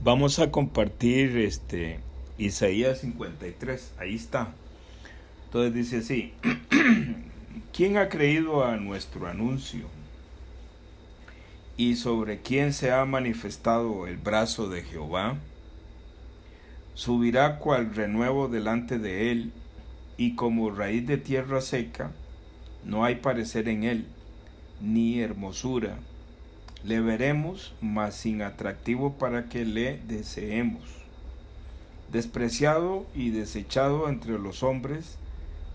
Vamos a compartir Isaías 53, ahí está. Entonces dice así: ¿Quién ha creído a nuestro anuncio? ¿Y sobre quién se ha manifestado el brazo de Jehová? Subirá cual renuevo delante de él, y como raíz de tierra seca, no hay parecer en él, ni hermosura. Le veremos, mas sin atractivo para que le deseemos. Despreciado y desechado entre los hombres,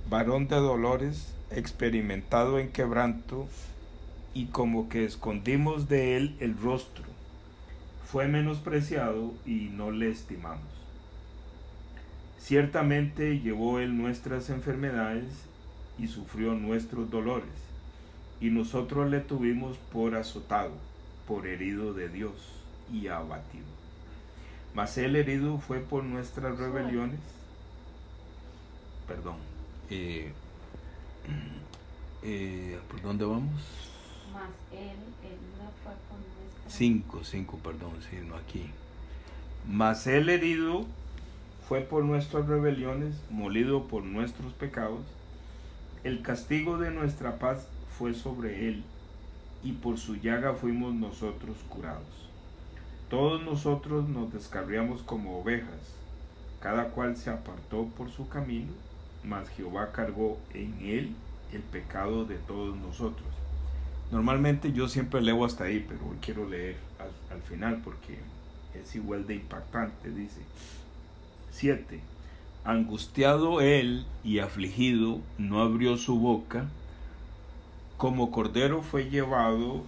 varón de dolores, experimentado en quebranto, y como que escondimos de él el rostro. Fue menospreciado y no le estimamos. Ciertamente llevó él nuestras enfermedades y sufrió nuestros dolores, y nosotros le tuvimos por azotado, por herido de Dios y abatido. Mas él herido fue por nuestras rebeliones. Perdón. ¿Por dónde vamos? Mas él herido fue por nuestras... 5, perdón, sí, no aquí. Mas él herido fue por nuestras rebeliones, molido por nuestros pecados. El castigo de nuestra paz fue sobre él, y por su llaga fuimos nosotros curados. Todos nosotros nos descarriamos como ovejas, cada cual se apartó por su camino, mas Jehová cargó en él el pecado de todos nosotros. Normalmente yo siempre leo hasta ahí, pero hoy quiero leer al final porque es igual de impactante. Dice 7. Angustiado él y afligido, no abrió su boca. Como cordero fue llevado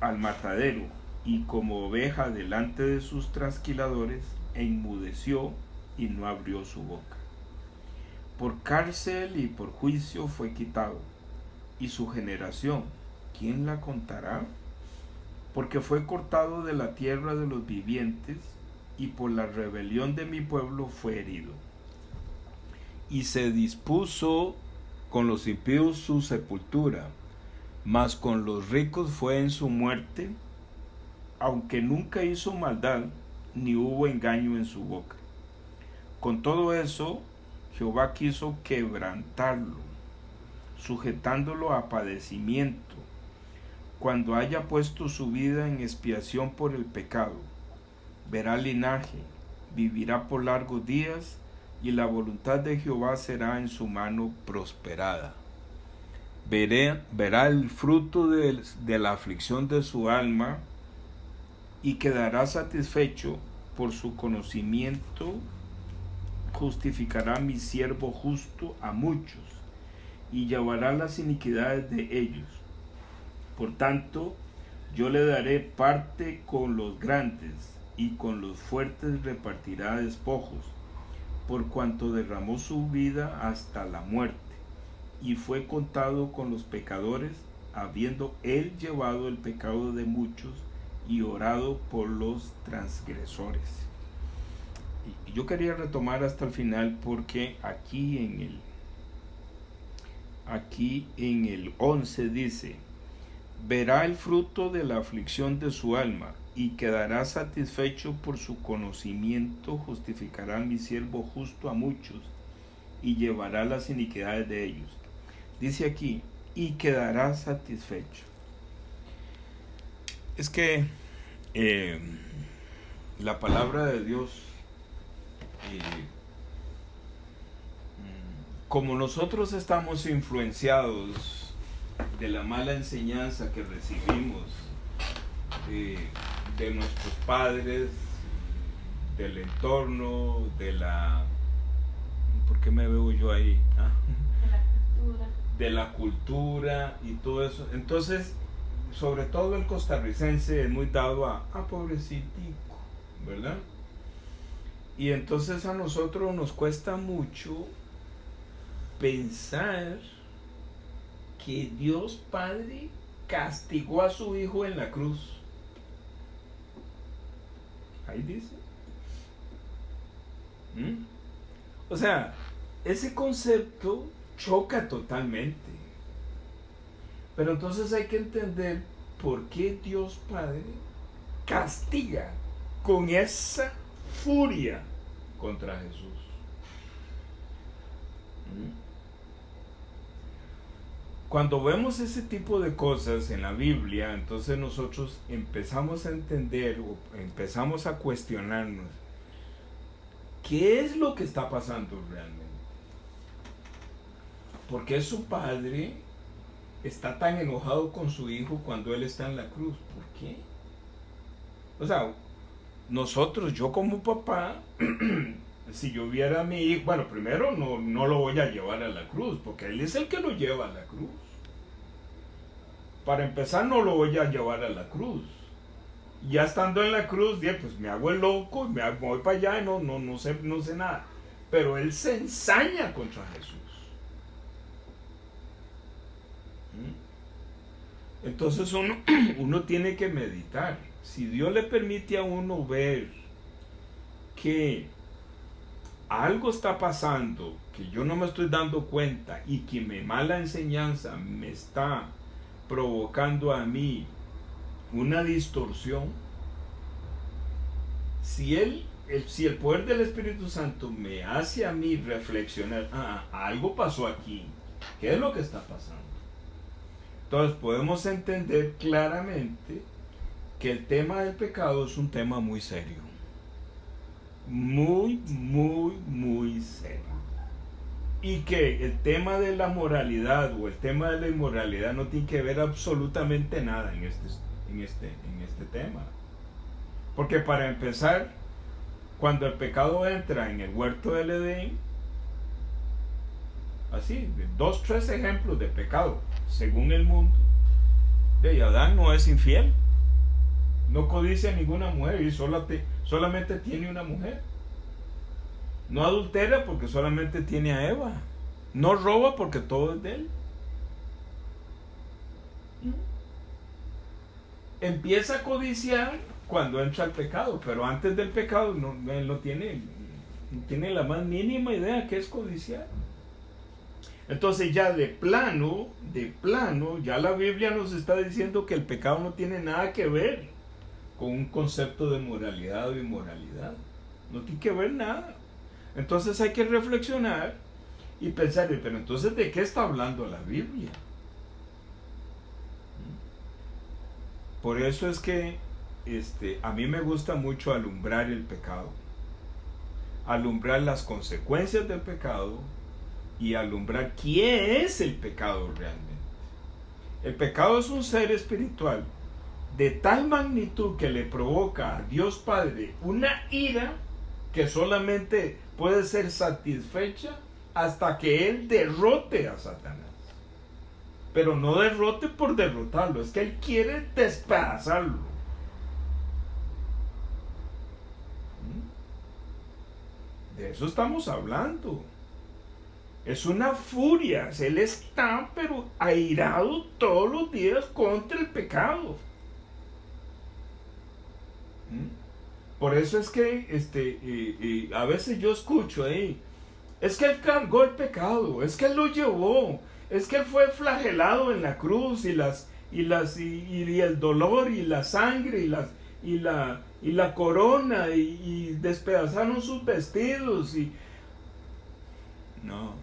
al matadero, y como oveja delante de sus trasquiladores, enmudeció y no abrió su boca. Por cárcel y por juicio fue quitado, y su generación, ¿quién la contará? Porque fue cortado de la tierra de los vivientes, y por la rebelión de mi pueblo fue herido. Y se dispuso con los impíos su sepultura, mas con los ricos fue en su muerte, aunque nunca hizo maldad, ni hubo engaño en su boca. Con todo eso, Jehová quiso quebrantarlo, sujetándolo a padecimiento, cuando haya puesto su vida en expiación por el pecado. Verá linaje, vivirá por largos días, y la voluntad de Jehová será en su mano prosperada. Verá el fruto de la aflicción de su alma, y quedará satisfecho. Por su conocimiento justificará mi siervo justo a muchos, y llevará las iniquidades de ellos. Por tanto, yo le daré parte con los grandes, y con los fuertes repartirá despojos, por cuanto derramó su vida hasta la muerte, y fue contado con los pecadores, habiendo él llevado el pecado de muchos, y orado por los transgresores. Y yo quería retomar hasta el final, porque aquí en el 11 dice: verá el fruto de la aflicción de su alma, y quedará satisfecho. Por su conocimiento justificará mi siervo justo a muchos, y llevará las iniquidades de ellos. Dice aquí, y quedará satisfecho. Es que la palabra de Dios, como nosotros estamos influenciados de la mala enseñanza que recibimos de nuestros padres, del entorno, ¿por qué me veo yo ahí? De la cultura y todo eso. Entonces, sobre todo el costarricense es muy dado a pobrecitico, ¿verdad? Y entonces a nosotros nos cuesta mucho pensar que Dios Padre castigó a su Hijo en la cruz. Ahí dice. O sea, ese concepto choca totalmente. Pero entonces hay que entender por qué Dios Padre castiga con esa furia contra Jesús. Cuando vemos ese tipo de cosas en la Biblia, entonces nosotros empezamos a entender o empezamos a cuestionarnos qué es lo que está pasando realmente. ¿Por qué su padre está tan enojado con su hijo cuando él está en la cruz? ¿Por qué? O sea, nosotros, yo como papá, si yo viera a mi hijo, bueno, primero no lo voy a llevar a la cruz, porque él es el que lo lleva a la cruz. Para empezar, no lo voy a llevar a la cruz. Ya estando en la cruz, pues me hago el loco, me voy para allá y no sé nada. Pero él se ensaña contra Jesús. Entonces uno tiene que meditar. Si Dios le permite a uno ver que algo está pasando, que yo no me estoy dando cuenta y que mi mala enseñanza me está provocando a mí una distorsión, si el poder del Espíritu Santo me hace a mí reflexionar, algo pasó aquí, ¿qué es lo que está pasando? Entonces podemos entender claramente que el tema del pecado es un tema muy serio, muy serio, y que el tema de la moralidad o el tema de la inmoralidad no tiene que ver absolutamente nada en este tema. Porque para empezar, cuando el pecado entra en el huerto del Edén, así, 2-3 ejemplos de pecado, según el mundo, de Adán no es infiel, no codicia a ninguna mujer y solamente tiene una mujer. No adultera porque solamente tiene a Eva. No roba porque todo es de él. Empieza a codiciar cuando entra el pecado, pero antes del pecado él no tiene la más mínima idea que es codiciar. Entonces ya de plano, ya la Biblia nos está diciendo que el pecado no tiene nada que ver con un concepto de moralidad o inmoralidad. No tiene que ver nada. Entonces hay que reflexionar y pensar, pero entonces ¿de qué está hablando la Biblia? Por eso es que a mí me gusta mucho alumbrar el pecado, alumbrar las consecuencias del pecado y alumbrar quién es el pecado realmente. El pecado es un ser espiritual de tal magnitud que le provoca a Dios Padre una ira que solamente puede ser satisfecha hasta que Él derrote a Satanás. Pero no derrote por derrotarlo, es que Él quiere despedazarlo. De eso estamos hablando. Es una furia, Él está pero airado todos los días contra el pecado. Por eso es que a veces yo escucho ahí, es que Él cargó el pecado, es que Él lo llevó, es que Él fue flagelado en la cruz y el dolor y la sangre y la corona y despedazaron sus vestidos y no.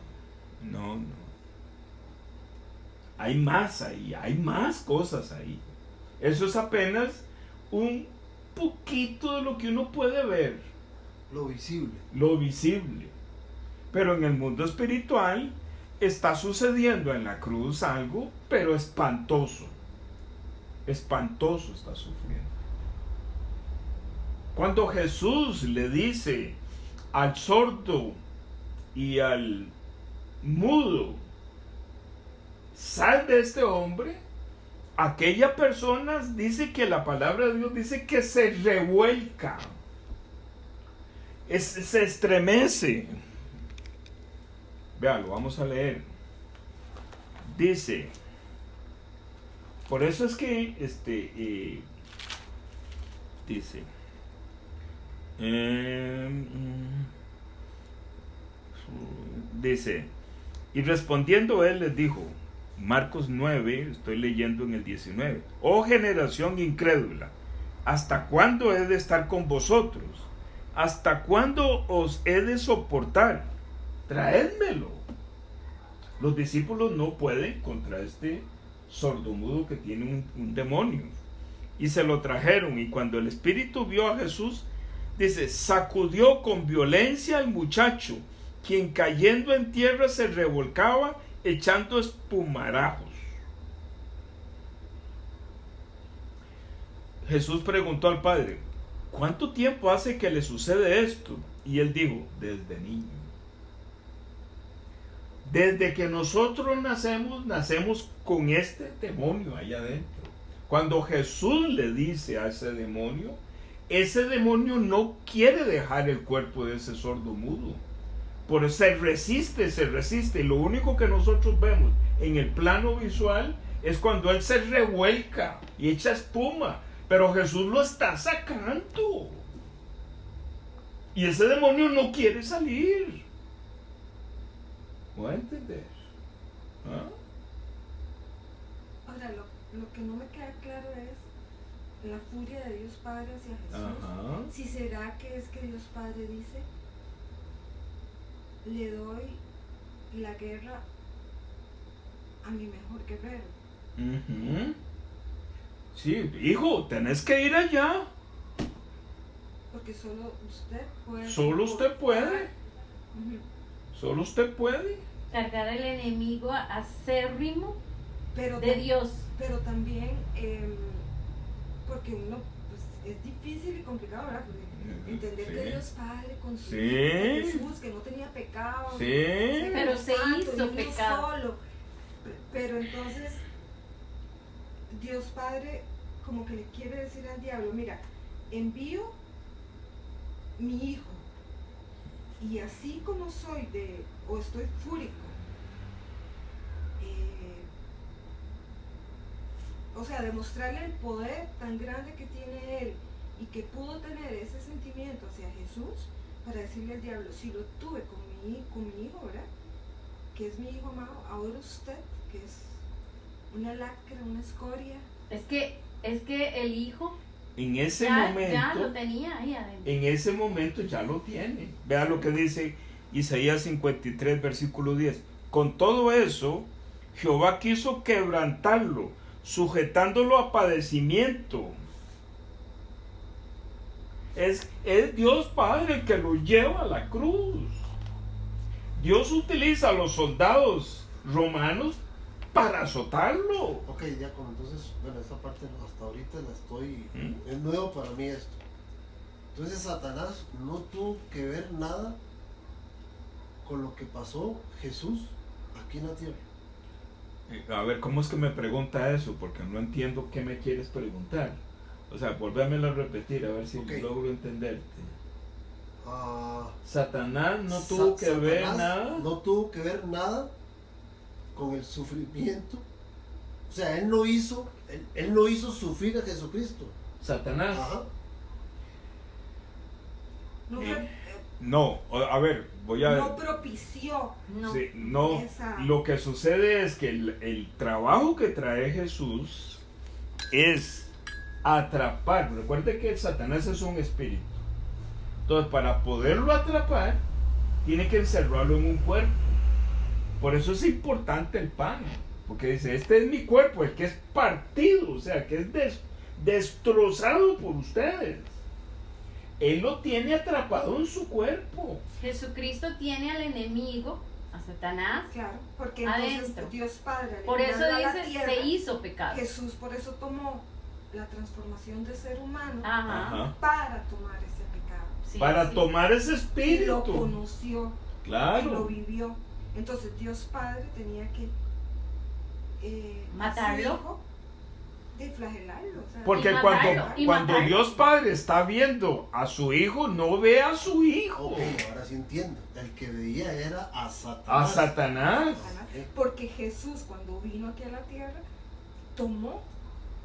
Hay más ahí, hay más cosas ahí. Eso es apenas un poquito de lo que uno puede ver. Lo visible. Lo visible. Pero en el mundo espiritual está sucediendo en la cruz algo, pero espantoso. Espantoso está sufriendo. Cuando Jesús le dice al sordo y al mudo, sal de este hombre, aquella persona dice que la palabra de Dios dice que se revuelca, se estremece. Vean, lo vamos a leer. Dice, por eso es que dice, dice, y respondiendo él les dijo, Marcos 9, estoy leyendo en el 19, oh generación incrédula, ¿hasta cuándo he de estar con vosotros? ¿Hasta cuándo os he de soportar? Traédmelo. Los discípulos no pueden contra este sordomudo que tiene un demonio. Y se lo trajeron, y cuando el espíritu vio a Jesús, dice, sacudió con violencia al muchacho, quien cayendo en tierra se revolcaba echando espumarajos. Jesús preguntó al padre, ¿cuánto tiempo hace que le sucede esto? Y él dijo, desde niño. Desde que nosotros nacemos con este demonio allá adentro. Cuando Jesús le dice a ese demonio no quiere dejar el cuerpo de ese sordo mudo. Por eso se resiste. Y lo único que nosotros vemos en el plano visual es cuando él se revuelca y echa espuma. Pero Jesús lo está sacando. Y ese demonio no quiere salir. ¿Voy a entender? ¿Ah? Ahora, lo que no me queda claro es la furia de Dios Padre hacia Jesús. Ajá. Si será que es que Dios Padre dice, le doy la guerra a mi mejor guerrero. Uh-huh. Sí, hijo, tenés que ir allá. Porque solo usted puede. Solo usted puede. Ujú. Solo usted puede. Cargar al enemigo acérrimo Pero de Dios. Pero también, porque uno, pues, es difícil y complicado, ¿verdad? Porque entender Sí. que Dios Padre con su Sí. Hijo Jesús, que no tenía pecado, Sí. Pero se santo, hizo y uno pecado. solo. Pero entonces, Dios Padre como que le quiere decir al diablo, mira, envío mi hijo, y así como soy o estoy fúrico, o sea, demostrarle el poder tan grande que tiene él y que pudo tener ese sentimiento hacia Jesús, para decirle al diablo, si lo tuve con mi hijo, ¿verdad? Que es mi hijo amado, ahora usted, que es una lacra, una escoria. Es que el hijo En ese ya momento, lo tenía ahí adentro. en ese momento ya lo tiene. Vea lo que dice Isaías 53, versículo 10. Con todo eso, Jehová quiso quebrantarlo, sujetándolo a padecimiento. Es Dios Padre el que lo lleva a la cruz. Dios utiliza a los soldados romanos para azotarlo. Ok, Diácono, entonces, bueno, esta parte hasta ahorita la estoy... ¿Mm? Es nuevo para mí esto. Entonces Satanás no tuvo que ver nada con lo que pasó Jesús aquí en la tierra. A ver, ¿cómo es que me pregunta eso? Porque no entiendo qué me quieres preguntar. O sea, volvémelo a repetir, a ver si Ok. logro entenderte. Ah, Satanás no tuvo que ver Satanás nada. No tuvo que ver nada con el sufrimiento. O sea, él no hizo sufrir a Jesucristo. Satanás. Ajá. No, No, a ver, voy a... no propició. No. Sí, no, Esa- lo que sucede es que el trabajo que trae Jesús es atrapar. Recuerde que Satanás es un espíritu. Entonces, para poderlo atrapar, tiene que encerrarlo en un cuerpo. Por eso es importante el pan. Porque dice, este es mi cuerpo, el que es partido, o sea, que es destrozado por ustedes. Él lo tiene atrapado en su cuerpo. Jesucristo tiene al enemigo, a Satanás. Claro, porque entonces Adentro. Dios Padre, al Por eso enviarlo a la dice, tierra, se hizo pecado. Jesús por eso tomó la transformación de ser humano Ajá. Ajá. para tomar ese pecado. Sí, Para sí. tomar ese Y lo espíritu. conoció, y lo Claro. vivió. Entonces Dios Padre tenía que Matarlo. a su hijo, de flagelarlo. O sea, Porque Y matarlo, y cuando matarlo. Dios Padre está viendo a su hijo, no ve a su hijo. Ok, ahora sí entiendo. El que veía era a A Satanás. Satanás. Satanás. Porque Jesús cuando vino aquí a la tierra tomó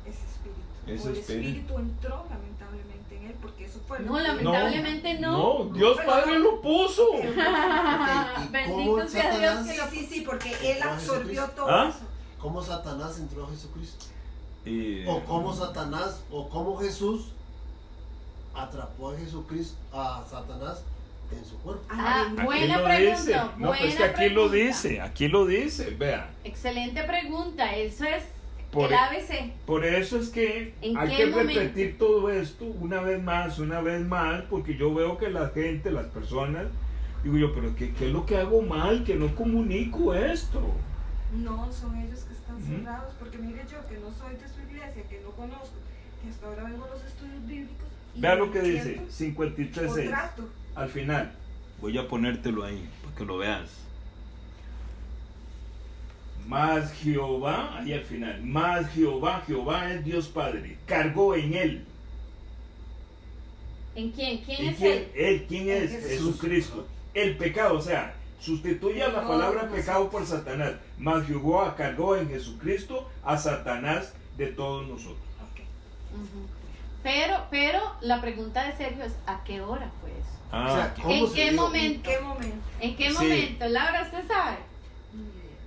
ese espíritu. Ese O el espíritu. espíritu entró lamentablemente en él, porque eso fue No, lo que- lamentablemente no. No, Dios Padre lo puso. Ok, ¿y Bendito cómo sea Dios Satanás, que lo- Sí, porque él absorbió todo ¿Ah? eso. cómo Satanás entró a Jesucristo? Y, O cómo Satanás, o cómo Jesús atrapó a Jesucristo, a Satanás en su cuerpo. Buena Aquí lo pregunta. dice. No, pues que aquí lo dice, vea. Excelente pregunta. Eso es Por, el ABC. por eso es que ¿En hay qué que momento? repetir todo esto una vez más, porque yo veo que la gente, las personas, digo yo, pero ¿qué es lo que hago mal? Que no comunico esto. No, son ellos que están Ujú. cerrados, porque mire yo que no soy de su iglesia, que no conozco, que hasta ahora vengo a los estudios bíblicos. y Vea no lo que dice, entiendo 53.6. por trato. Al final, voy a ponértelo ahí, para que lo veas. Más Jehová, ahí al final, más Jehová es Dios Padre, cargó en él. ¿En quién? ¿Quién ¿Y es quién, él? quién es? Jesús. Jesucristo. El pecado, o sea, sustituye la No, palabra no, pecado por Satanás. Más Jehová cargó en Jesucristo a Satanás de todos nosotros. Ok. Ujú. Pero la pregunta de Sergio es, ¿a qué hora fue eso? O sea, ¿cómo ¿En se qué dio? momento? ¿En qué momento? ¿En qué Sí. momento? Laura, ¿usted sabe? Ni idea.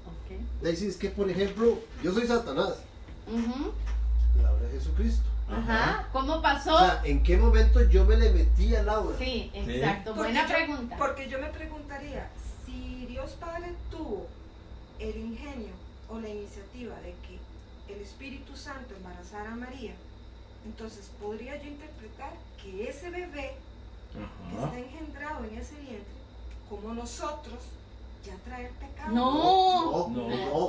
Ok. Daisy, es que, por ejemplo, yo soy Satanás, Ujú. Laura es Jesucristo. Ajá. ¿Cómo pasó? O sea, ¿en qué momento yo me le metí a Laura? Sí, exacto. Buena pregunta. Porque yo me preguntaría, si Dios Padre tuvo el ingenio o la iniciativa de que el Espíritu Santo embarazara a María, entonces podría yo interpretar que ese bebé que está engendrado en ese vientre, como nosotros, ya trae el pecado. No.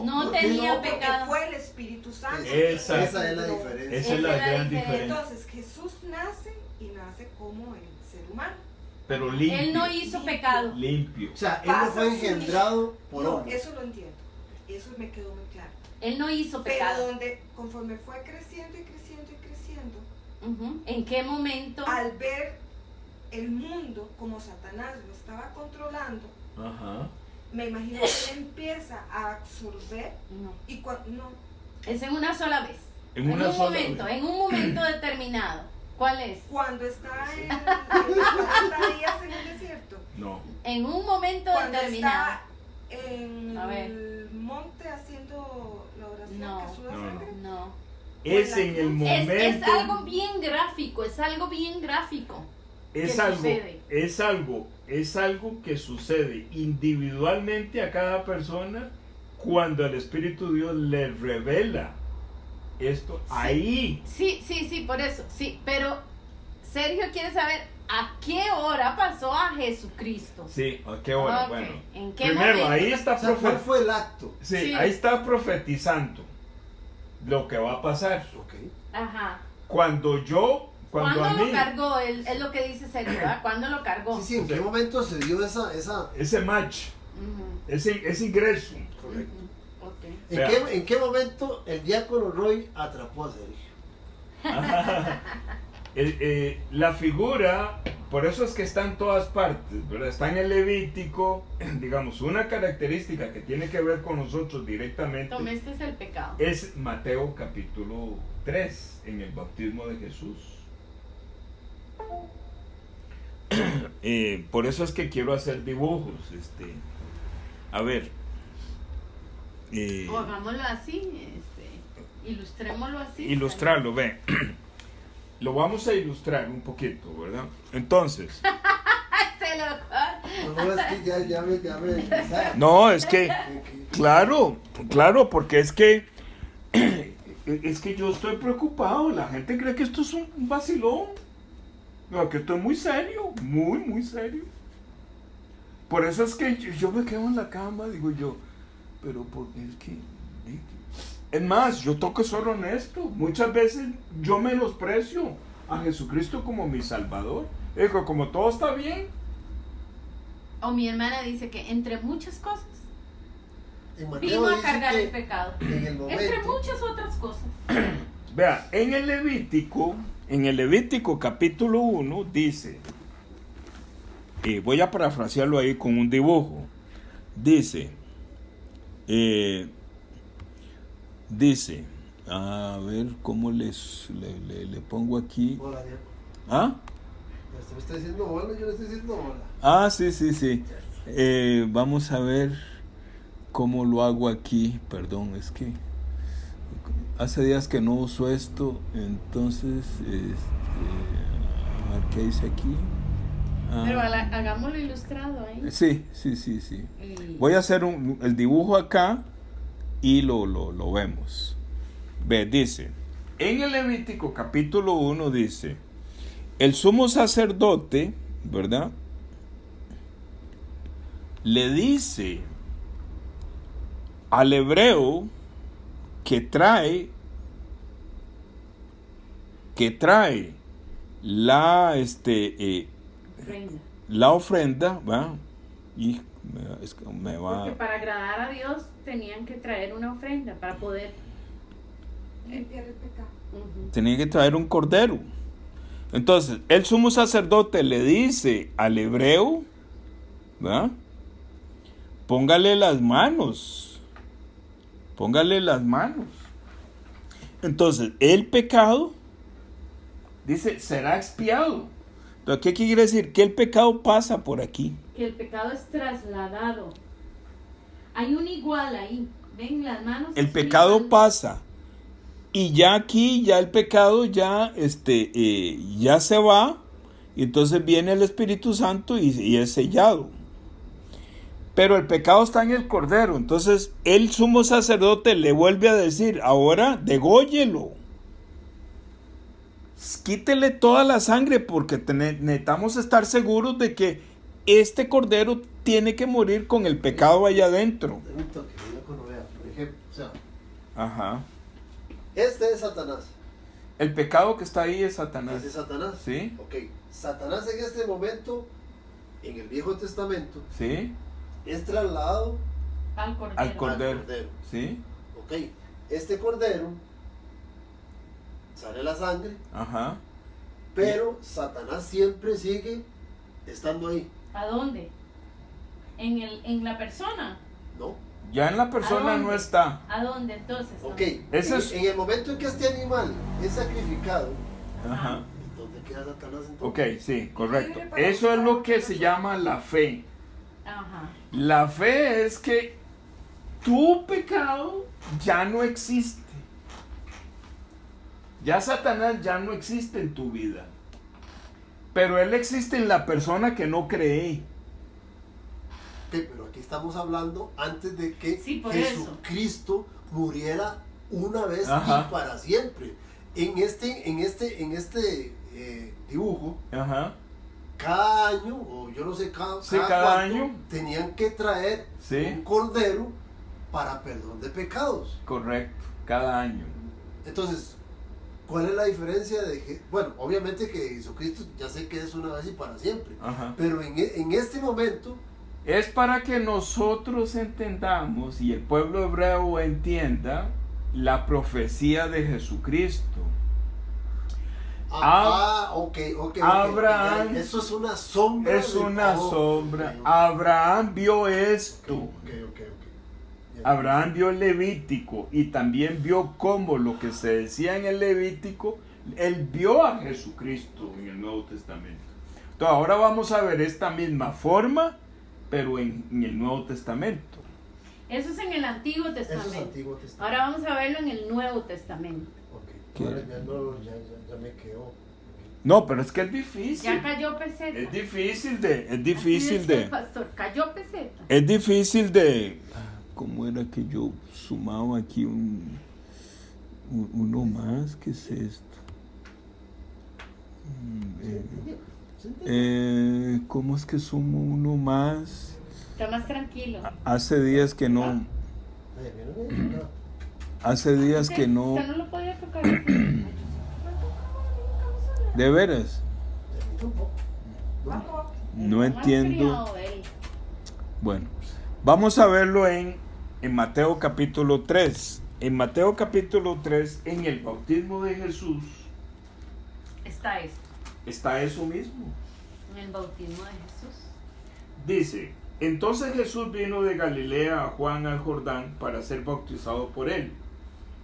No ¿por qué tenía Porque pecado. fue el Espíritu Santo. Esa que es la engendró. diferencia. Esa es la Esa es la gran diferencia. diferencia. Entonces Jesús nace y nace como el ser humano. Pero limpio. Él no hizo pecado. Limpio. O sea, él no Pasa fue su- engendrado por No, hombre. eso lo entiendo. Eso me quedó muy claro. Él no hizo Pero pecado. donde conforme fue creciendo y creciendo y creciendo, Ujú. ¿En qué momento? al ver el mundo como Satanás lo estaba controlando, Ajá. me imagino que él empieza a absorber No. y no, Es en una sola vez. En una un sola momento, vez. en un momento determinado. ¿Cuál es? cuando está en 40 días en el desierto, No. En un momento cuando determinado. está en A ver. el monte haciendo la oración No, que suda no, no. sangre. No. Es en el momento. Es algo bien gráfico, es algo bien gráfico. Es que algo, sucede. es algo que sucede individualmente a cada persona cuando el Espíritu de Dios le revela esto. Sí. Ahí. Sí, por eso. Sí, pero Sergio quiere saber a qué hora pasó a Jesucristo. Sí, ¿a qué hora? Ok, Bueno. ¿en qué Primero, momento? ahí está O sea, ¿cuál fue el acto? sí, Sí. ahí está profetizando lo que va a pasar. Ok. Ajá. Cuando ¿Cuándo a mí, lo cargó? Es lo que dice Sergio, ¿verdad? ¿Cuándo lo cargó? Sí, ¿en qué momento se dio esa... ese match, Ujú, ese ingreso. Correcto. ujú, ok. ¿En qué momento el diácono Roy atrapó a Sergio? La figura, por eso es que está en todas partes, ¿verdad? Está en el Levítico, digamos, una característica que tiene que ver con nosotros directamente Tome, este es el pecado. es Mateo capítulo 3, en el bautismo de Jesús. Por eso es que quiero hacer dibujos, a ver. O hagámoslo así, ilustrémoslo así. Ilustrarlo, ve. Lo vamos a ilustrar un poquito, ¿verdad? Entonces, Se lo- No, es que ya me no, es que, claro, porque es que yo estoy preocupado. La gente cree que esto es un vacilón. No, que esto es muy serio, muy serio. Por eso es que yo me quedo en la cama, digo yo, pero porque es que... Es más, yo toco que ser honesto. Muchas veces yo menosprecio a Jesucristo como mi Salvador. Digo, como todo está bien. O mi hermana dice que entre muchas cosas En Mateo vino a dice cargar que el pecado. en el Entre momento... muchas otras cosas. Vea, en el Levítico capítulo 1 dice, voy a parafrasearlo ahí con un dibujo, dice, a ver cómo le pongo aquí. Hola, diácono. ¿Ah? Usted me está diciendo hola, yo le estoy diciendo hola. Ah, sí. Vamos a ver cómo lo hago aquí. Perdón, es que hace días que no uso esto, entonces A ver qué dice aquí. Pero hagámoslo ilustrado ahí. Sí. Y- Voy a hacer el dibujo acá y lo vemos. Ve, dice, en el Levítico capítulo 1 dice, el sumo sacerdote, ¿verdad? Le dice al hebreo que trae la ofrenda. la ofrenda, ¿va? Y me va. Porque para agradar a Dios tenían que traer una ofrenda para poder. Limpiar el pecado. Ujú. Tenía que traer un cordero. Entonces, el sumo sacerdote le dice al hebreo, ¿va? Póngale las manos. Entonces, el pecado, dice, será expiado. Pero, ¿qué quiere decir? Que el pecado pasa por aquí. Que el pecado es trasladado. Hay un igual ahí. Ven las manos. El es pecado igual. pasa. Y ya aquí, ya el pecado ya se va. Y entonces viene el Espíritu Santo y es sellado. Pero el pecado está en el cordero. Entonces el sumo sacerdote le vuelve a decir, ahora degóyelo. Quítele toda la sangre porque necesitamos estar seguros de que este cordero tiene que morir con el pecado allá adentro. Dame un toque, mira cuando vea, por ejemplo, o sea, Ajá. este es Satanás. El pecado que está ahí es ¿Es Satanás. de Satanás? ¿Sí? Ok, Satanás en este momento, en el Viejo Testamento, ¿Sí? es trasladado Al cordero. Al cordero. al cordero. ¿Sí? Ok, este cordero sale la sangre, Ajá. pero Satanás siempre sigue estando ahí, ¿A dónde? En la persona. ¿no? Ya en la persona ¿A dónde? no está. ¿A dónde entonces? Ok, Ese es- en el momento en que este animal es sacrificado, Ajá. ¿dónde queda Satanás entonces? Ok, sí, correcto. Eso es lo que se llama la fe. Ajá. La fe es que tu pecado ya no existe. Ya Satanás ya no existe en tu vida. Pero él existe en la persona que no cree. Ok, pero aquí estamos hablando antes de que Sí, por Jesucristo muriera una vez Ajá. y para siempre. En este dibujo, Ajá. cada año, o yo no sé cada Sí, cada cuánto, año. tenían que traer Sí. un cordero para perdón de pecados. Correcto. Cada año. Entonces, ¿cuál es la diferencia bueno, obviamente que Jesucristo ya sé que es una vez y para siempre, Ajá. pero en este momento, Es para que nosotros entendamos y el pueblo hebreo entienda la profecía de Jesucristo. ok, Abraham- ya, eso es una sombra. Es una sombra. Ok. Abraham vio esto. Ok. Ya. Abraham vio el Levítico y también vio cómo lo que se decía en el Levítico, él vio a Jesucristo en el Nuevo Testamento. Entonces ahora vamos a ver esta misma forma, pero en el Nuevo Testamento. Eso es en el Antiguo Eso Testamento. es Antiguo Testamento. Ahora vamos a verlo en el Nuevo Testamento. Ok. ¿Qué? Ahora ya me quedó. No, pero es que es difícil. Ya cayó peseta. Es difícil Así decía el pastor, cayó peseta. es difícil de, ¿cómo era que yo sumaba aquí uno más? ¿Qué es esto? ¿Cómo es que sumo uno más? Está más tranquilo. Hace días que no, hace días que no, Usted no lo podía tocar. de veras, no entiendo. Bueno, vamos a verlo en Mateo capítulo 3. En Mateo capítulo 3, en el bautismo de Jesús, Está esto, está eso mismo. en el bautismo de Jesús. Dice, entonces Jesús vino de Galilea a Juan al Jordán para ser bautizado por él.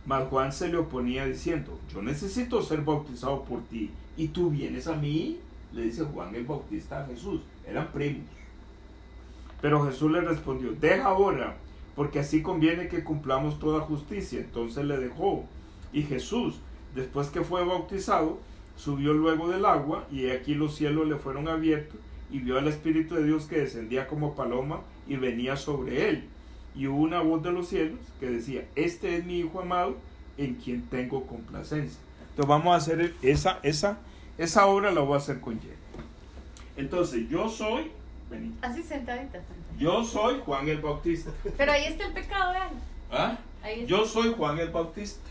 Mas Juan se le oponía diciendo, yo necesito ser bautizado por ti, ¿y tú vienes a mí? Le dice Juan el Bautista a Jesús, eran primos. Pero Jesús le respondió, deja ahora, porque así conviene que cumplamos toda justicia. Entonces le dejó. Y Jesús, después que fue bautizado, subió luego del agua, y he aquí los cielos le fueron abiertos, y vio al Espíritu de Dios que descendía como paloma y venía sobre él. Y hubo una voz de los cielos que decía: este es mi Hijo amado, en quien tengo complacencia. Entonces vamos a hacer esa obra, la voy a hacer con Jerry. Entonces yo soy, vení, Así sentadita. yo soy Juan el Bautista. Pero ahí está el pecado, vean. ¿Ah? Ahí está. Yo soy Juan el Bautista.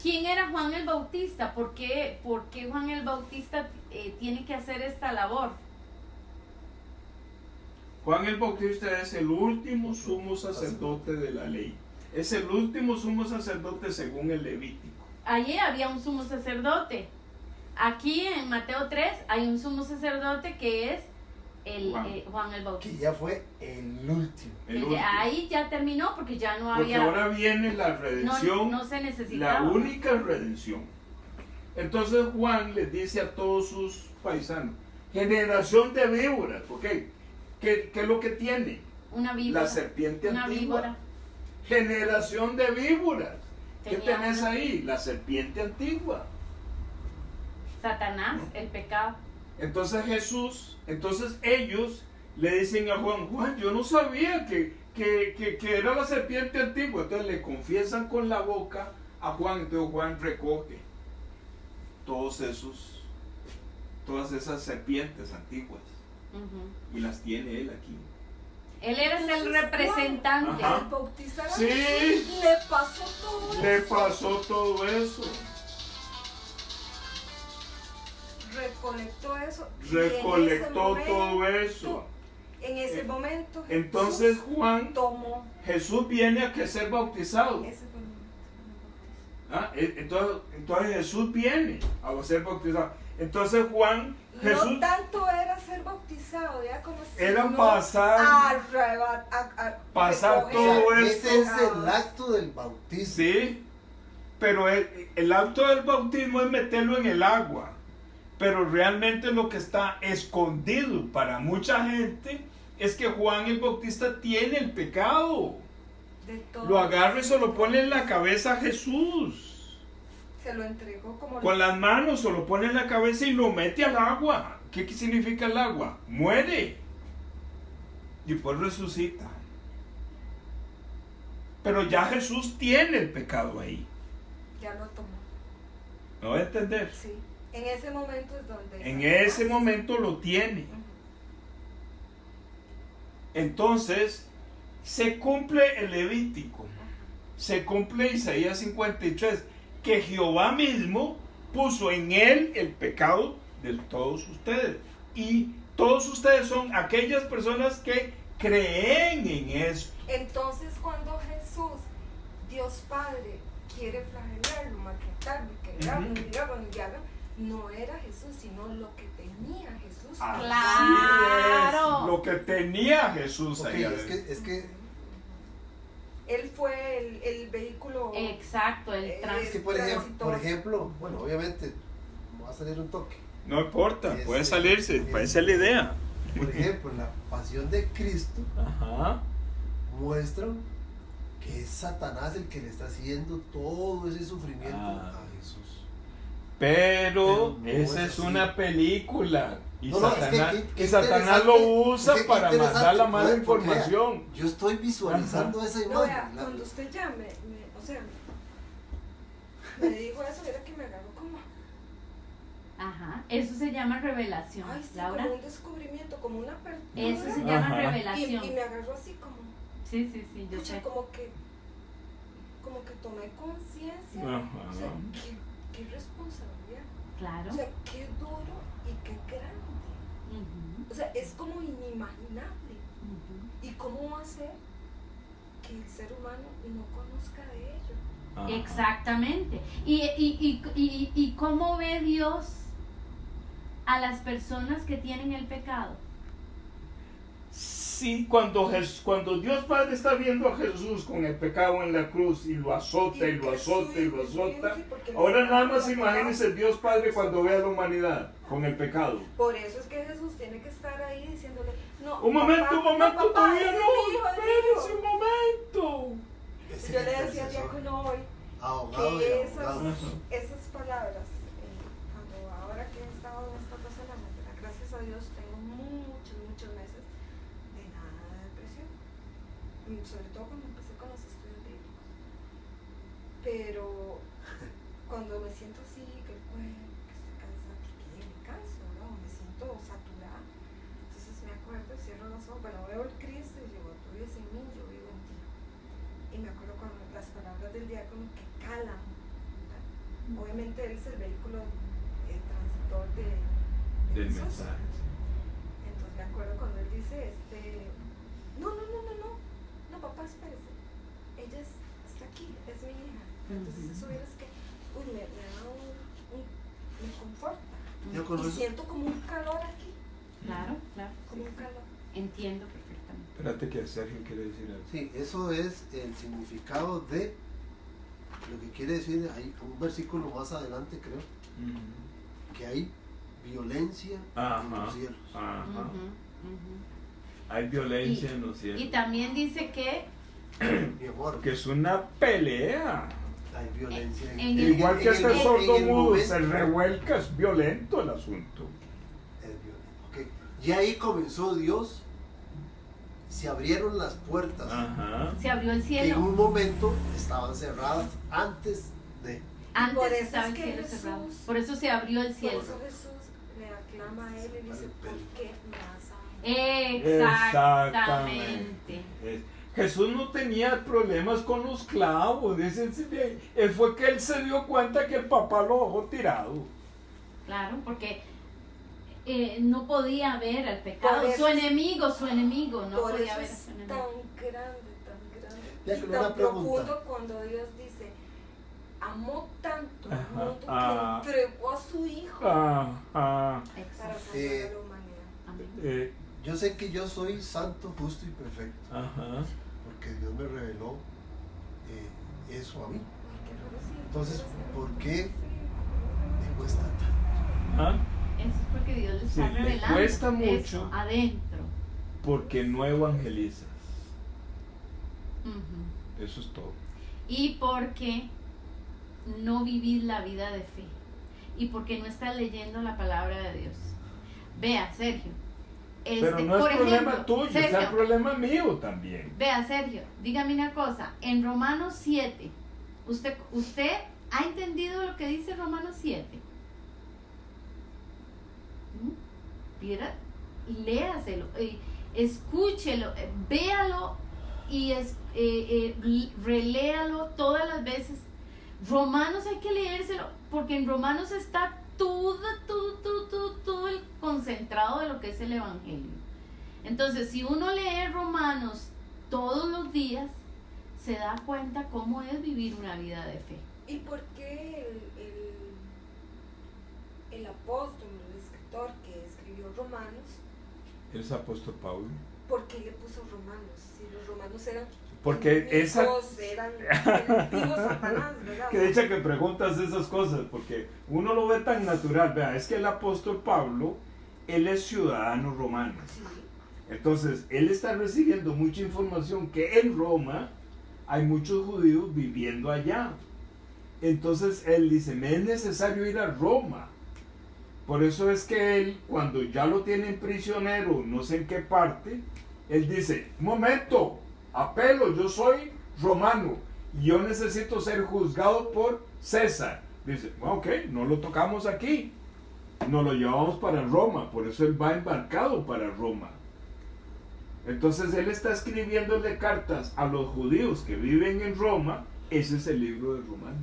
¿Quién era Juan el Bautista? ¿Por qué Juan el Bautista tiene que hacer esta labor? Juan el Bautista es el último sumo sacerdote de la ley. Es el último sumo sacerdote según el Levítico. Allí había un sumo sacerdote. Aquí en Mateo 3 hay un sumo sacerdote que es Juan el Que Bautista. ya fue el último. El último. Ahí ya terminó porque ya no Porque había... ahora viene la redención, no se necesitaba. la única redención. Entonces Juan les dice a todos sus paisanos: generación de víboras, ¿ok? ¿Qué es lo que tiene? Una víbora. La serpiente Una antigua. víbora. Generación de víboras. ¿Qué Tenía tenés una- ahí? La serpiente antigua. Satanás, el pecado. Entonces ellos le dicen a Juan: Juan, yo no sabía que era la serpiente antigua. Entonces le confiesan con la boca a Juan. Entonces Juan recoge todas esas serpientes antiguas Ujú. y las tiene él aquí. Él era el Entonces, representante. Ajá. Al bautizar a Sí. Jesús, le pasó todo Le eso. pasó todo eso. Recolectó eso. y Recolectó todo eso. En ese momento. Entonces Jesús Juan, tomó. Jesús viene a que ser bautizado. Ese fue el momento. ¿Ah? Entonces Jesús viene a ser bautizado. Entonces Juan, Jesús No tanto era ser bautizado, ya como si era no pasar recoger. todo eso. Ese es el acto del bautismo. Sí, pero el acto del bautismo es meterlo en el agua. Pero realmente lo que está escondido para mucha gente es que Juan el Bautista tiene el pecado. De todo. Lo agarra y se lo pone en la cabeza a Jesús. Se lo entregó como Con las manos se lo pone en la cabeza y lo mete al agua. ¿Qué significa el agua? Muere. Y después resucita. Pero ya Jesús tiene el pecado ahí. ya lo tomó. ¿Me voy a entender? Sí. En ese momento es donde. En ese momento lo tiene. Ujú. Entonces, se cumple el Levítico. Se cumple Isaías 53. Que Jehová mismo puso en él el pecado de todos ustedes. Y todos ustedes son aquellas personas que creen en esto. Entonces, cuando Jesús, Dios Padre, quiere flagelarlo, maltratarlo, quebrarlo, Ujú. humillarlo, humillarlo, no era Jesús, sino lo que tenía Jesús. Así Claro. es, lo que tenía Jesús Ok, ahí es adentro. que Él fue el vehículo. Exacto, el Es que, por ejemplo, bueno, obviamente, va a salir un toque. No importa, Es- puede salirse, es- puede ser la idea. Por ejemplo, la pasión de Cristo Ajá. muestra que es Satanás el que le está haciendo todo ese sufrimiento Ah. a Jesús. Pero no esa es es así. una película. Y No, no, es que Satanás, qué y Satanás lo interesante, usa es que qué para mandar interesante, la mala porque vea, información. Yo estoy visualizando esa No, imagen. vea, cuando usted ya me dijo eso, era que me agarró como. Ajá, eso se llama revelación, Ay, sí, Laura. como un descubrimiento, como una apertura. Eso se Ajá. llama y revelación. me agarró así como. Sí, sí, sí, yo Pucha, sé. como que tomé conciencia. Ajá. O sea, qué responsabilidad. Claro. O sea, qué duro y qué grande. Ujú, O sea, es como inimaginable. ujú. ¿Y cómo va a ser que el ser humano no conozca de ello? Ajá. Exactamente. ¿Y cómo ve Dios a las personas que tienen el pecado? Sí, cuando Dios Padre está viendo a Jesús con el pecado en la cruz y lo azota y lo que azota y lo sí, azota. sí, porque Ahora les nada está más dando imagínense Dios Padre cuando ve a la humanidad con el pecado. Por eso es que Jesús tiene que estar ahí diciéndole, no, Un momento, papá, todavía ese es no, mi hijo, es mi espérense hijo. un momento. Ese Yo le decía al intercesor. diácono hoy, Abogado y que abogado. esas palabras, cuando ahora que he estado en esta cosa de la mente, gracias a Dios tengo muchos meses de nada de depresión, sobre todo cuando empecé con los estudios bíblicos. Pero cuando me siento así, que el cuerpo, que estoy cansada, porque me canso, ¿no? Me siento saturada. Entonces me acuerdo, cierro los ojos, bueno, veo el Cristo y digo, tú vives en mí, yo vivo en ti. Y me acuerdo con las palabras del diácono que calan, ¿verdad? Obviamente él es el vehículo transitor Del Jesús. mensaje. Sí. Entonces me acuerdo cuando él dice, no, papá, espérese, ella está aquí, es mi hija. Entonces eso es que, me da me conforta. Y siento como un calor aquí, Claro. como un calor. Entiendo perfectamente. Espérate que Sergio quiere decir algo. Sí, eso es el significado de lo que quiere decir, hay un versículo más adelante creo, que hay violencia en los cielos. Ajá. Ujú. Hay violencia en los cielos. Y también dice que Mi amor, Que es una pelea. hay violencia en Igual que este en el sordomudo momento. se revuelca, es violento el asunto. Es violento. Ok. Y ahí comenzó Dios, se abrieron las puertas Ajá. se abrió el que en cielo. un momento estaban cerradas antes de. Antes Por eso estaba es el que cielo Jesús- cerrado. Por eso se abrió el Por cielo. eso Jesús le aclama a él y dice, ¿por qué me has amado? Exactamente. Jesús no tenía problemas con los clavos. Él fue que él se dio cuenta que el papá lo dejó tirado. Claro, porque no podía ver al pecado. Por eso Su es- enemigo, no Por podía eso ver a es su tan enemigo. grande, Ya y que tan una pregunta. profundo cuando Dios dice, amó tanto al Ajá, mundo ah. que entregó a su hijo Ah, para Exacto. salvar a la humanidad. Amén. Yo sé que yo soy santo, justo y perfecto, ajá. porque Dios me reveló eso a mí. Ay, qué raro, sí. Entonces, ¿por qué Sí. me cuesta tanto? Ah, Eso es porque Dios le Sí, está le revelando cuesta eso mucho. adentro. porque no evangelizas. Ujú. Eso es todo. Y porque no vivís la vida de fe. Y porque no estás leyendo la palabra de Dios. Vea, Sergio. Pero no por es problema ejemplo, tuyo, Sergio, es el problema mío también. Vea, Sergio, dígame una cosa. En Romanos 7, ¿usted ha entendido lo que dice Romanos 7? Mira, léaselo, escúchelo, véalo y reléalo todas las veces. Romanos hay que leérselo porque en Romanos está todo el concentrado de lo que es el Evangelio. Entonces, si uno lee Romanos todos los días, se da cuenta cómo es vivir una vida de fe. ¿Y por qué el apóstol, el escritor que escribió Romanos, Es apóstol Pablo. por qué le puso Romanos? Si los romanos eran Porque esa... enemigos, eran enemigos Satanás, ¿verdad? Que dicha que preguntas esas cosas, porque uno lo ve tan natural. Vea, es que el apóstol Pablo, él es ciudadano romano. Sí. Entonces, él está recibiendo mucha información que en Roma hay muchos judíos viviendo allá. Entonces, él dice, me es necesario ir a Roma. Por eso es que él, cuando ya lo tienen prisionero, no sé en qué parte, él dice, un momento, apelo, yo soy romano y yo necesito ser juzgado por César. Dice, ok, no lo tocamos aquí, nos lo llevamos para Roma, por eso él va embarcado para Roma. Entonces él está escribiéndole cartas a los judíos que viven en Roma. Ese es el libro de Romanos,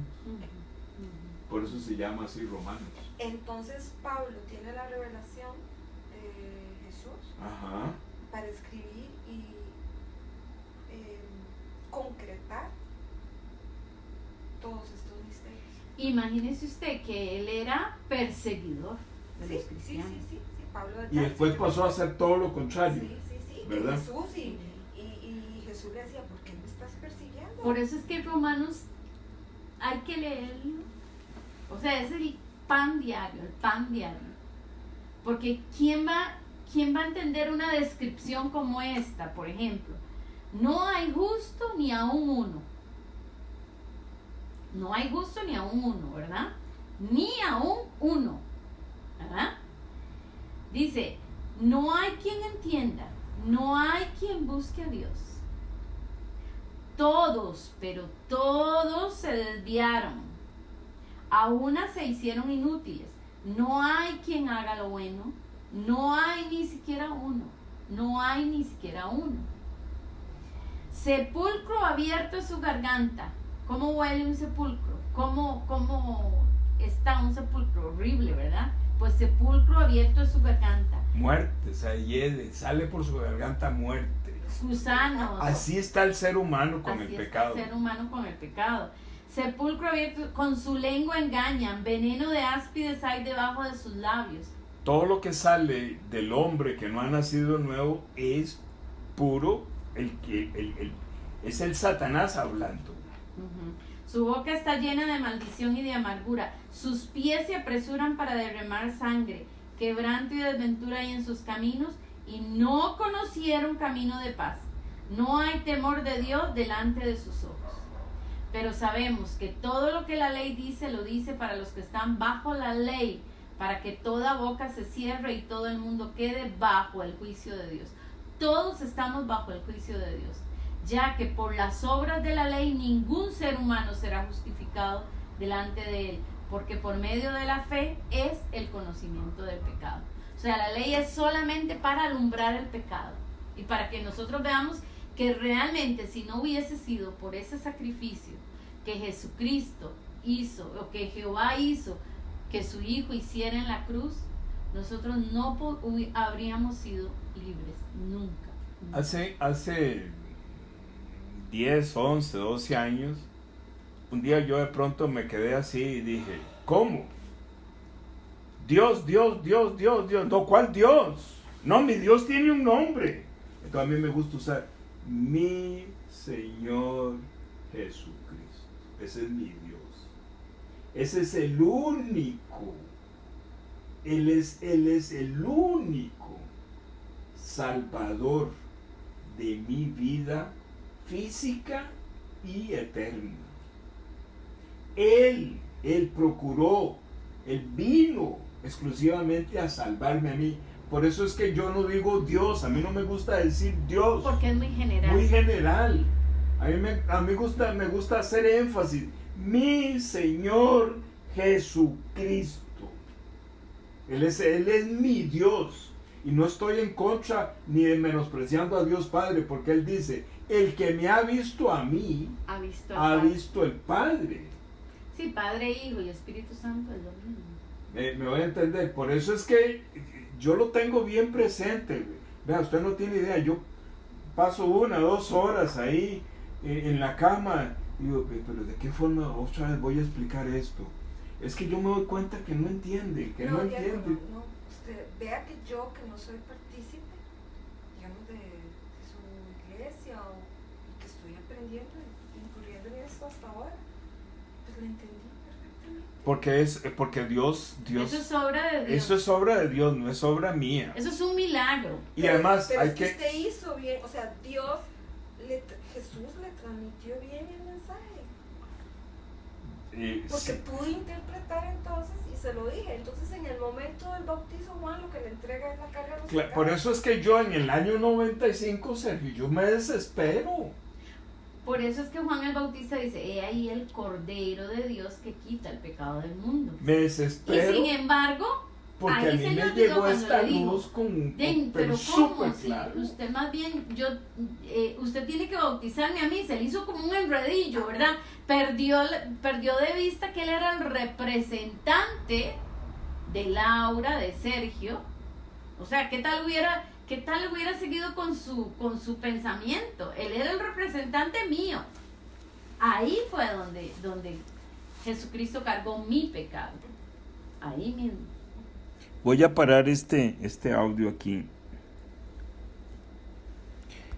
por eso se llama así Romanos. Entonces Pablo tiene la revelación de Jesús Ajá. para escribir y concretar todos estos misterios. Imagínese usted que él era perseguidor de Sí, los sí, cristianos. sí, Pablo Y después pasó a hacer todo lo contrario. Sí, ¿verdad? que Jesús y Jesús le decía, ¿por qué me estás persiguiendo? Por eso es que Romanos hay que leerlo. O sea, es el pan diario. Porque ¿quién va a entender una descripción como esta, por ejemplo? No hay justo ni aún uno. No hay justo ni aún uno, ¿verdad? Ni aún uno, ¿verdad? Dice, no hay quien entienda, no hay quien busque a Dios. Todos, pero todos se desviaron. A una se hicieron inútiles. No hay quien haga lo bueno. No hay ni siquiera uno. No hay ni siquiera uno. Sepulcro abierto es su garganta. ¿Cómo huele un sepulcro? ¿Cómo está un sepulcro? Horrible, ¿verdad? Pues sepulcro abierto es su garganta. Muerte, o sea, sale por su garganta muerte. Gusanos. Así está el ser humano con el pecado. Así está el ser humano con el pecado. Sepulcro abierto, con su lengua engañan, veneno de áspides hay debajo de sus labios. Todo lo que sale del hombre que no ha nacido nuevo es puro, es el Satanás hablando. Uh-huh. Su boca está llena de maldición y de amargura. Sus pies se apresuran para derramar sangre. Quebranto y desventura hay en sus caminos y no conocieron camino de paz. No hay temor de Dios delante de sus ojos. Pero sabemos que todo lo que la ley dice, lo dice para los que están bajo la ley, para que toda boca se cierre y todo el mundo quede bajo el juicio de Dios. Todos estamos bajo el juicio de Dios, ya que por las obras de la ley ningún ser humano será justificado delante de él, porque por medio de la fe es el conocimiento del pecado. O sea, la ley es solamente para alumbrar el pecado y para que nosotros veamos que realmente si no hubiese sido por ese sacrificio que Jesucristo hizo, o que Jehová hizo, que su Hijo hiciera en la cruz, nosotros no habríamos sido libres, nunca. Hace 10, 11, 12 años, un día yo de pronto me quedé así y dije, ¿cómo? Dios, no, ¿cuál Dios? No, mi Dios tiene un nombre. Entonces a mí me gusta usar mi Señor Jesucristo. Ese es mi Dios. Ese es el único. Él es el único Salvador de mi vida física y eterna. Él procuró, Él vino exclusivamente a salvarme a mí. Por eso es que yo no digo Dios, a mí no me gusta decir Dios. Porque es muy general. Muy general. A mí me gusta hacer énfasis. Mi Señor Jesucristo. Él es mi Dios. Y no estoy en contra ni de menospreciando a Dios Padre, porque Él dice, el que me ha visto a mí, ha visto el Padre. Sí, Padre, Hijo y Espíritu Santo es lo mismo. Me voy a entender. Por eso es que yo lo tengo bien presente. Vea, usted no tiene idea. Yo paso 1 o 2 horas ahí en la cama. Y digo, pero ¿de qué forma otra vez voy a explicar esto? Es que yo me doy cuenta que no entiende, No, usted vea que yo, que no soy partícipe, digamos, de su iglesia, y que estoy aprendiendo, incluyendo en esto hasta ahora, pues lo entendí perfectamente. Porque Dios eso es obra de Dios. Eso es obra de Dios, no es obra mía. Eso es un milagro. Y pero, además pero hay es que usted hizo bien, o sea, Jesús le transmitió bien el mensaje. Porque pude interpretar entonces, y se lo dije, entonces en el momento del bautizo Juan lo que le entrega es la carga de los pecados. Por eso es que yo en el año 95, Sergio, yo me desespero. Por eso es que Juan el Bautista dice, he ahí el Cordero de Dios que quita el pecado del mundo. Me desespero. Y sin embargo, porque ahí a mí me llegó esta luz con pero súper ¿cómo? claro. Si usted más bien, usted tiene que bautizarme a mí, se le hizo como un enredillo, ¿verdad? Perdió de vista que él era el representante de Laura, de Sergio. O sea, ¿qué tal hubiera seguido con su pensamiento? Él era el representante mío. Ahí fue donde Jesucristo cargó mi pecado. Ahí mismo. Voy a parar este audio aquí